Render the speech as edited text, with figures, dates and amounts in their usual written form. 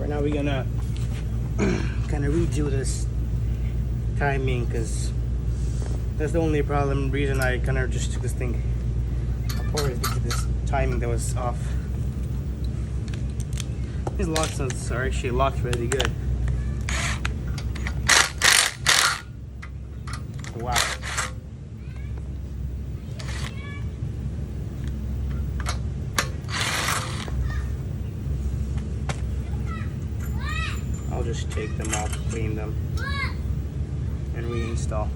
right now we're gonna kind of redo this timing, because that's the only reason I kind of just took this thing apart, is because of this timing that was off. These locks are actually locked really good. Wow. I'll just take them off, clean them, and reinstall.